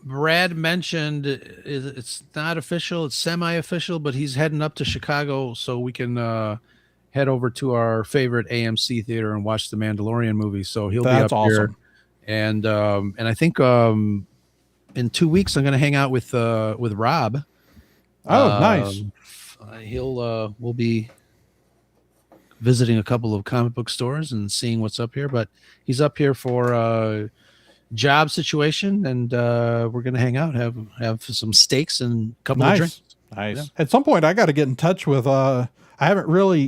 Brad mentioned it's not official, it's semi-official, but he's heading up to Chicago so we can head over to our favorite AMC theater and watch the Mandalorian movie. So he'll be up awesome. Here, and I think in 2 weeks I'm going to hang out with Rob. Oh, nice. We'll be visiting a couple of comic book stores and seeing what's up here, but he's up here for a job situation, and we're going to hang out, have some steaks and a couple of drinks. Nice. Yeah. At some point I got to get in touch with, I haven't really,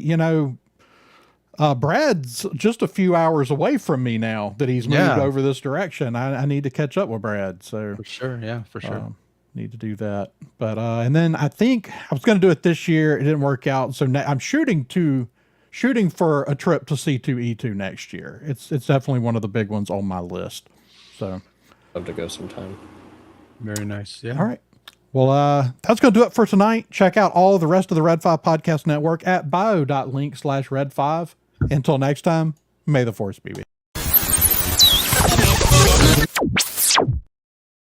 Brad's just a few hours away from me now that he's moved over this direction. I need to catch up with Brad. So for sure. Yeah, for sure. Need to do that. But, and then I think I was going to do it this year. It didn't work out. So I'm shooting for a trip to C2E2 next year. It's definitely one of the big ones on my list. So Love to go sometime. Very nice. Yeah. All right. Well, that's going to do it for tonight. Check out all the rest of the Red 5 Podcast Network at bio.link/Red5. Until next time, may the Force be with you.